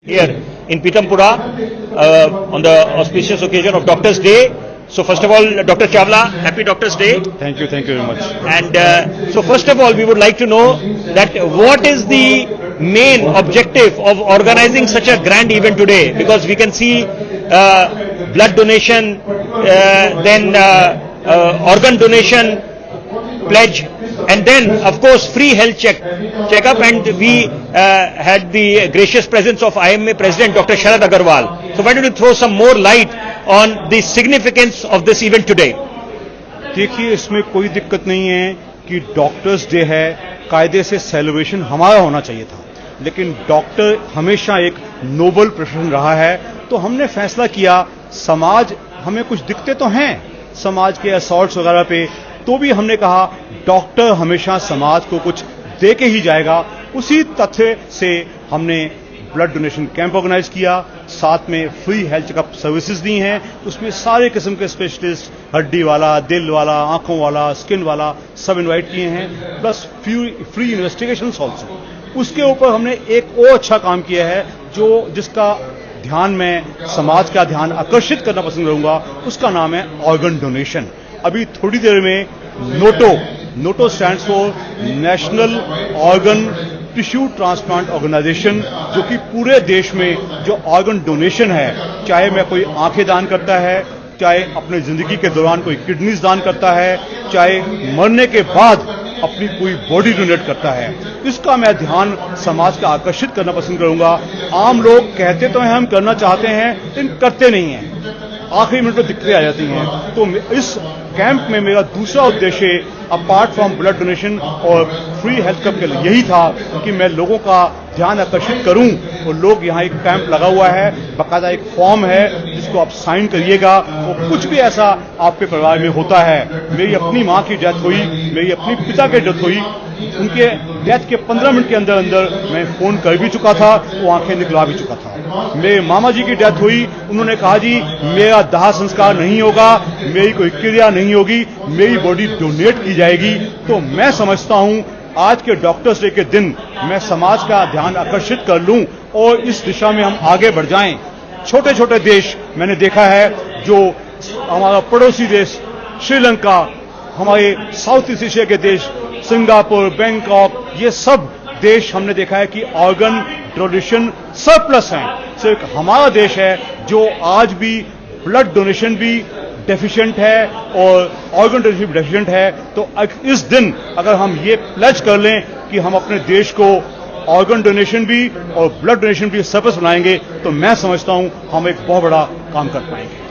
here in Pitampura on the auspicious occasion of Doctors' Day. So first of all, Dr. Chawla, happy Doctors' Day. Thank you very much. And so first of all, we would like to know that what is the main objective of organizing such a grand event today? Because we can see blood donation, then organ donation pledge, and then of course free health checkup, and we had the gracious presence of IMA President Dr. Sharad Agarwal. So why don't you throw some more light on the significance of this event today? देखिए, इसमें कोई दिक्कत नहीं है कि doctors day है, कायदे से सेलिब्रेशन हमारा होना चाहिए था, लेकिन डॉक्टर हमेशा एक नोबल प्रोफेशन रहा है, तो हमने फैसला किया, समाज हमें कुछ दिखते तो हैं समाज के असॉल्ट्स वगैरह पे, तो भी हमने कहा डॉक्टर हमेशा समाज को कुछ दे के ही जाएगा। उसी तथ्य से हमने ब्लड डोनेशन कैंप ऑर्गेनाइज किया, साथ में फ्री हेल्थ चेकअप सर्विसेज दी हैं, उसमें सारे किस्म के स्पेशलिस्ट, हड्डी वाला, दिल वाला, आंखों वाला, स्किन वाला, सब इनवाइट किए हैं, प्लस फ्री इन्वेस्टिगेशंस ऑल्सो। उसके ऊपर हमने एक और अच्छा काम किया है, जिसका ध्यान में समाज का ध्यान आकर्षित करना पसंद करूंगा, उसका नाम है ऑर्गन डोनेशन। अभी थोड़ी देर में NOTTO stands for national organ tissue transplant organisation, जो कि पूरे देश में जो ऑर्गन डोनेशन है, चाहे मैं कोई आंखें दान करता है, चाहे अपने जिंदगी के दौरान कोई किडनीज दान करता है, चाहे मरने के बाद अपनी पूरी बॉडी डोनेट करता है, इसका मैं ध्यान समाज का आकर्षित करना पसंद करूंगा। आम लोग कहते तो हैं हम करना चाहते हैं, लेकिन करते नहीं हैं, आखिरी मिनट में दिक्कतें आ जाती हैं। तो इस कैंप में मेरा दूसरा उद्देश्य अपार्ट फ्रॉम ब्लड डोनेशन और फ्री हेल्थ कैंप के लिए यही था कि मैं लोगों का ध्यान आकर्षित करूं, और लोग यहाँ एक कैंप लगा हुआ है, बाकायदा एक फॉर्म है जिसको आप साइन करिएगा, और कुछ भी ऐसा आपके परिवार में होता है, मेरी अपनी माँ की डेथ हुई, मेरी अपनी पिता की डेथ हुई, उनके डेथ के 15 मिनट के अंदर अंदर मैं फोन कर भी चुका था, वो आंखें निकला भी चुका था। मेरे मामा जी की डेथ हुई, उन्होंने कहा जी मेरा दाह संस्कार नहीं होगा, मेरी कोई क्रिया नहीं होगी, मेरी बॉडी डोनेट की जाएगी। तो मैं समझता हूं आज के डॉक्टर्स डे के दिन मैं समाज का ध्यान आकर्षित कर लूं और इस दिशा में हम आगे बढ़ जाएं। छोटे छोटे देश मैंने देखा है, जो हमारा पड़ोसी देश श्रीलंका, हमारे साउथ ईस्ट एशिया के देश सिंगापुर, बैंकॉक, ये सब देश हमने देखा है कि ऑर्गन डोनेशन सरप्लस हैं। सिर्फ हमारा देश है जो आज भी ब्लड डोनेशन भी डेफिशिएंट है और ऑर्गन डोनेशन भी डेफिशिएंट है। तो इस दिन अगर हम ये प्लेज कर लें कि हम अपने देश को ऑर्गन डोनेशन भी और ब्लड डोनेशन भी सरप्लस बनाएंगे, तो मैं समझता हूं हम एक बहुत बड़ा काम कर पाएंगे।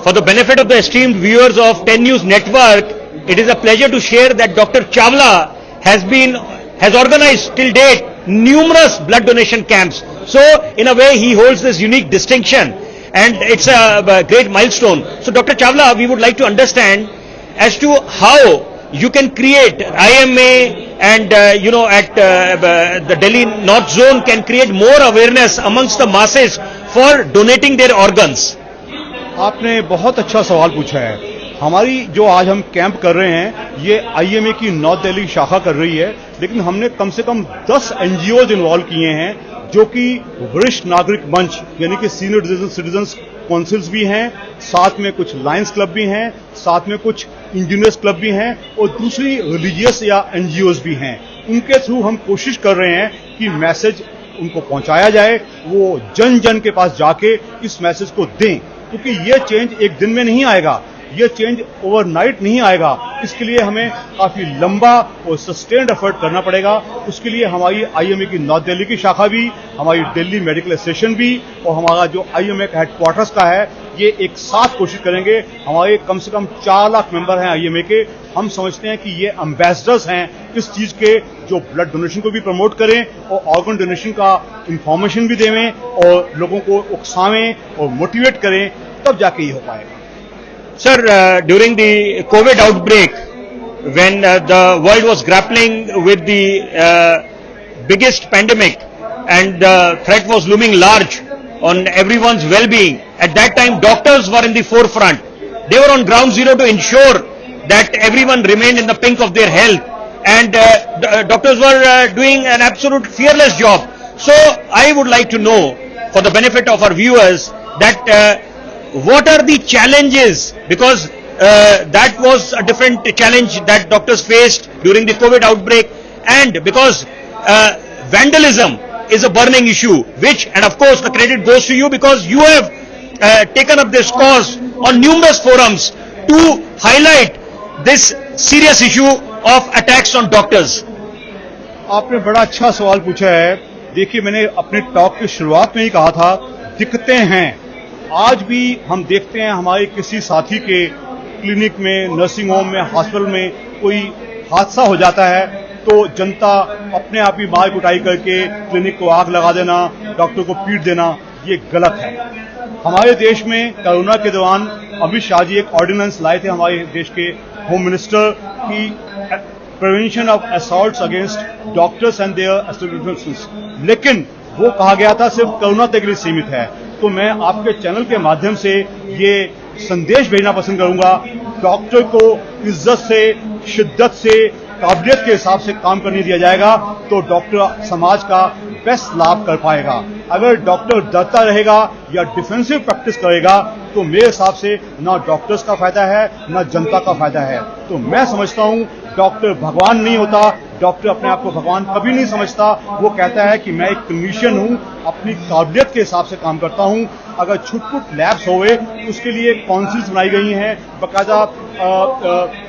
For the benefit of the esteemed viewers of 10 News Network, it is a pleasure to share that Dr. Chawla has organized till date numerous blood donation camps. So in a way he holds this unique distinction, and it's a great milestone. So Dr. Chawla, we would like to understand as to how you can create IMA and at the Delhi North Zone can create more awareness amongst the masses for donating their organs. आपने बहुत अच्छा सवाल पूछा है। हमारी जो आज हम कैंप कर रहे हैं, ये आईएमए की नॉर्थ दिल्ली शाखा कर रही है, लेकिन हमने कम से कम 10 एनजीओ इन्वॉल्व किए हैं, जो कि वरिष्ठ नागरिक मंच यानी कि सीनियर सिटीजन्स काउंसिल्स भी हैं, साथ में कुछ लायंस क्लब भी हैं, साथ में कुछ इंजीनियर्स क्लब भी हैं, और दूसरी रिलीजियस या एनजीओज भी हैं। उनके थ्रू हम कोशिश कर रहे हैं कि मैसेज उनको पहुंचाया जाए, वो जन जन के पास जाके इस मैसेज को दें, क्योंकि ये चेंज एक दिन में नहीं आएगा, ये चेंज ओवरनाइट नहीं आएगा। इसके लिए हमें काफी लंबा और सस्टेन्ड एफर्ट करना पड़ेगा। उसके लिए हमारी आईएमए की नॉर्थ दिल्ली की शाखा भी, हमारी दिल्ली मेडिकल एसोसिएशन भी, और हमारा जो आईएमए का हेडक्वार्टर्स का है, ये एक साथ कोशिश करेंगे। हमारे कम से कम 4 लाख मेंबर हैं आईएमए के। हम समझते हैं कि ये एम्बेसडर्स हैं इस चीज के, जो ब्लड डोनेशन को भी प्रमोट करें और ऑर्गन डोनेशन का इंफॉर्मेशन भी देवें और लोगों को उकसावें और मोटिवेट करें, तब जाके ये हो पाएगा। Sir, during the COVID outbreak, when the world was grappling with the biggest pandemic and the threat was looming large on everyone's well-being, at that time doctors were in the forefront. They were on ground zero to ensure that everyone remained in the pink of their health, and doctors were doing an absolute fearless job. So I would like to know for the benefit of our viewers, that what are the challenges, because that was a different challenge that doctors faced during the COVID outbreak, and because vandalism is a burning issue, which, and of course the credit goes to you because you have taken up this cause on numerous forums to highlight this serious issue of attacks on doctors. आपने बड़ा अच्छा सवाल पूछा है। देखिए, मैंने अपने talk की शुरुआत में ही कहा था, दिक्कतें हैं। आज भी हम देखते हैं हमारे किसी साथी के क्लिनिक में, नर्सिंग होम में, हॉस्पिटल में कोई हादसा हो जाता है तो जनता अपने आप ही मार कुटाई करके क्लिनिक को आग लगा देना, डॉक्टर को पीट देना, ये गलत है। हमारे देश में कोरोना के दौरान अमित शाह जी एक ऑर्डिनेंस लाए थे, हमारे देश के होम मिनिस्टर, की prevention of assaults against doctors and their establishments, लेकिन वो कहा गया था सिर्फ कोरोना तक के लिए सीमित है। तो मैं आपके चैनल के माध्यम से ये संदेश भेजना पसंद करूंगा, डॉक्टर को इज्जत से, शिद्दत से, काबिलियत के हिसाब से काम करने दिया जाएगा तो डॉक्टर समाज का बेस्ट लाभ कर पाएगा। अगर डॉक्टर डरता रहेगा या डिफेंसिव प्रैक्टिस करेगा तो मेरे हिसाब से ना डॉक्टर्स का फायदा है ना जनता का फायदा है। तो मैं समझता हूं डॉक्टर भगवान नहीं होता, डॉक्टर अपने आप को भगवान कभी नहीं समझता। वो कहता है कि मैं एक क्लिनिशियन हूं, अपनी काबिलियत के हिसाब से काम करता हूं। अगर छुटपुट लैब्स होवे तो उसके लिए काउंसिल्स बनाई गई हैं, बाकायदा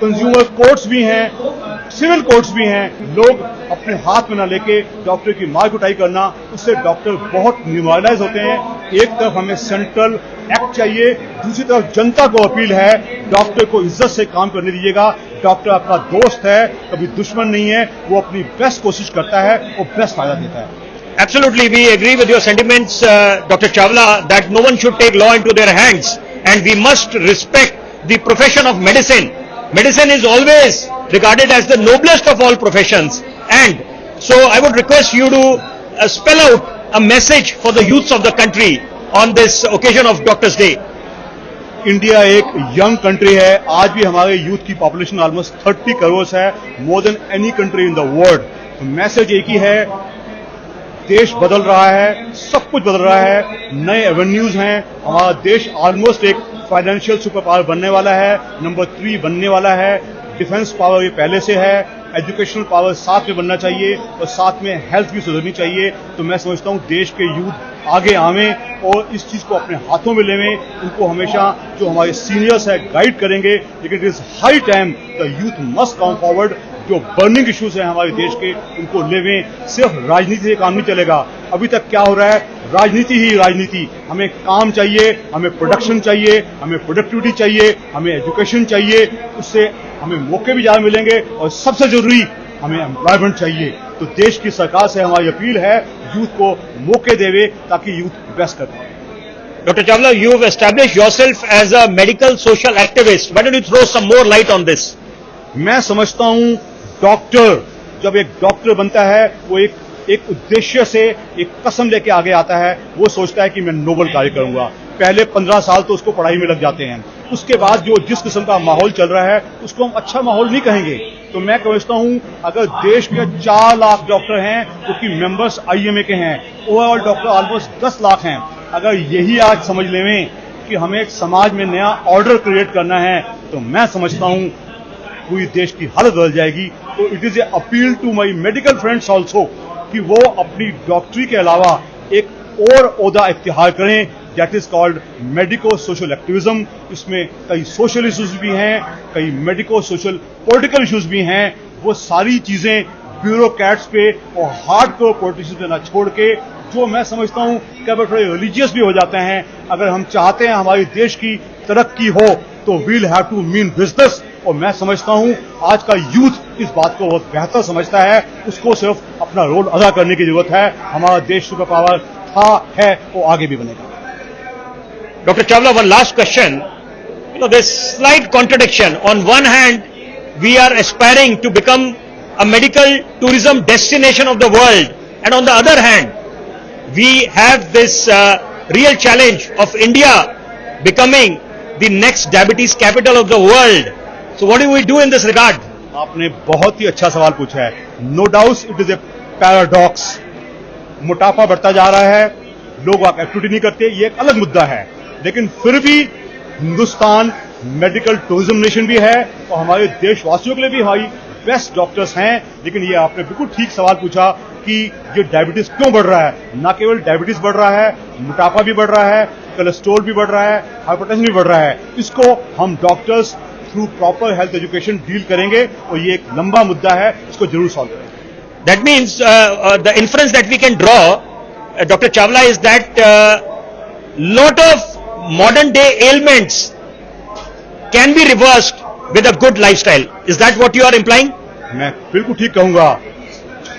कंज्यूमर कोर्ट्स भी हैं, सिविल कोर्ट्स भी हैं। लोग अपने हाथ में न लेके डॉक्टर की मार कुटाई करना, उससे डॉक्टर बहुत डिमोरलाइज होते हैं। एक तरफ हमें सेंट्रल एक्ट चाहिए, दूसरी तरफ जनता को अपील है डॉक्टर को इज्जत से काम करने दीजिएगा। डॉक्टर आपका दोस्त है, कभी दुश्मन नहीं है, वो अपनी बेस्ट कोशिश करता है, वो बेस्ट फायदा देता है। Absolutely, we agree with your sentiments, Dr. Chawla, that no one should take law into their hands and we must respect the profession of medicine. Medicine is always regarded as the noblest of all professions, and so I would request you to spell out a message for the youths of the country on this occasion of Doctors' Day. India एक young country है। आज भी हमारे youth की population almost 30 crore है, more than any country in the world. Message एक ही है, देश बदल रहा है, सब कुछ बदल रहा है, नए एवेन्यूज हैं। हमारा देश ऑलमोस्ट एक फाइनेंशियल सुपर पावर बनने वाला है, नंबर 3 बनने वाला है। डिफेंस पावर ये पहले से है, एजुकेशनल पावर साथ में बनना चाहिए और साथ में हेल्थ भी सुधरनी चाहिए। तो मैं समझता हूँ देश के यूथ आगे आवें और इस चीज को अपने हाथों में लेवें। उनको हमेशा जो हमारे सीनियर्स है गाइड करेंगे, लेकिन it is high time the youth must come forward. जो बर्निंग इश्यूज हैं हमारे देश के, उनको लेवें। सिर्फ राजनीति से काम नहीं चलेगा। अभी तक क्या हो रहा है, राजनीति ही राजनीति। हमें काम चाहिए, हमें प्रोडक्शन चाहिए, हमें प्रोडक्टिविटी चाहिए, हमें एजुकेशन चाहिए, उससे हमें मौके भी ज़्यादा मिलेंगे और सबसे जरूरी हमें एम्प्लॉयमेंट चाहिए। तो देश की सरकार से हमारी अपील है यूथ को मौके देवे ताकि यूथ बेस्ट कर पाए। Dr. Chawla, you have established yourself as a medical social activist. Why don't you throw some more light on this? मैं समझता हूं डॉक्टर, जब एक डॉक्टर बनता है वो एक उद्देश्य से, एक कसम लेके आगे आता है। वो सोचता है कि मैं नोबल कार्य करूंगा। पहले 15 साल तो उसको पढ़ाई में लग जाते हैं। उसके बाद जो जिस किस्म का माहौल चल रहा है उसको हम अच्छा माहौल नहीं कहेंगे। तो मैं समझता हूं अगर देश में 4 लाख डॉक्टर हैं जो कि मेंबर्स IMA के हैं, ओवरऑल डॉक्टर ऑलमोस्ट 10 लाख हैं। अगर यही आज समझ लें कि हमें एक समाज में नया ऑर्डर क्रिएट करना है तो मैं समझता हूं पूरी देश की हालत बदल जाएगी। तो it is a appeal to my medical friends also कि वो अपनी डॉक्टरी के अलावा एक और ओहदा इख्तियार करें, that is called medico social activism. इसमें कई सोशल इश्यूज भी हैं, कई मेडिको सोशल पॉलिटिकल इश्यूज भी हैं। वो सारी चीजें ब्यूरोक्रेट्स पे और हार्डकोर पॉलिटिशियंस पे ना छोड़ के, जो मैं समझता हूं कभी थोड़े रिलीजियस भी हो जाते हैं, अगर हम चाहते हैं हमारे देश की तरक्की हो तो we'll have to mean business. और मैं समझता हूं आज का यूथ इस बात को बहुत बेहतर समझता है। उसको सिर्फ अपना रोल अदा करने की जरूरत है। हमारा देश सुपर पावर था, है, वो आगे भी बनेगा। Dr. Chawla, one last question. There's slight contradiction. On one hand, we are aspiring to become a medical tourism destination of the world, and on the other hand, we have this real challenge of India becoming the next diabetes capital of the world. So what do we do in this regard? आपने बहुत ही अच्छा सवाल पूछा है। No doubt it is a paradox. मोटापा बढ़ता जा रहा है, लोग एक्टिविटी नहीं करते, ये एक अलग मुद्दा है। लेकिन फिर भी हिंदुस्तान मेडिकल टूरिज्म नेशन भी है और हमारे देशवासियों के लिए भी हमारी बेस्ट डॉक्टर्स हैं। लेकिन ये आपने बिल्कुल ठीक सवाल पूछा कि ये डायबिटीज क्यों बढ़ रहा है। न केवल डायबिटीज बढ़ रहा है, मोटापा भी बढ़ रहा है, कोलेस्ट्रॉल भी बढ़ रहा है, हाइपरटेंशन भी बढ़ रहा है। इसको हम doctors through proper health education deal करेंगे और ये एक लंबा मुद्दा है, इसको जरूर सॉल्व करेंगे। That means the inference that we can draw, Dr. Chawla, is that lot of modern day ailments can be reversed with a good lifestyle. Is that what you are implying? मैं बिल्कुल ठीक कहूंगा।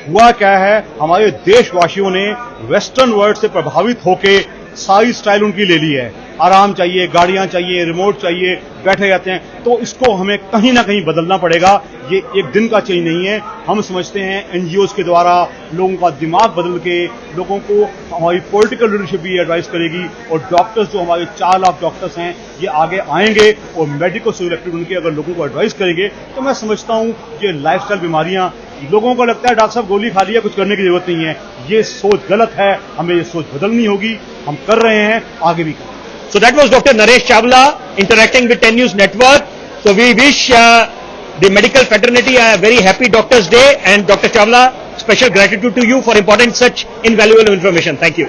हुआ क्या है, हमारे देशवासियों ने वेस्टर्न वर्ल्ड से प्रभावित होके सारी स्टाइल उनकी ले ली है। आराम चाहिए, गाड़ियां चाहिए, रिमोट चाहिए, बैठे रहते हैं। तो इसको हमें कहीं ना कहीं बदलना पड़ेगा। ये एक दिन का चेंज नहीं है। हम समझते हैं एनजीओज के द्वारा लोगों का दिमाग बदल के लोगों को हमारी पॉलिटिकल लीडरशिप भी एडवाइस करेगी और डॉक्टर्स जो हमारे 4 लाख डॉक्टर्स हैं ये आगे आएंगे और मेडिको सिलेक्टेड उनके अगर लोगों को एडवाइस करेंगे तो मैं समझता हूं ये लाइफस्टाइल बीमारियां, लोगों को लगता है डॉक्टर साहब गोली खा लिया, कुछ करने की जरूरत नहीं है। ये सोच गलत है, हमें ये सोच बदलनी होगी। हम कर रहे हैं, आगे भी करें। So that was Dr. Naresh Chawla interacting with 10 News Network. So we wish the medical fraternity a very happy Doctor's Day, and Dr. Chawla, special gratitude to you for imparting such invaluable information. Thank you.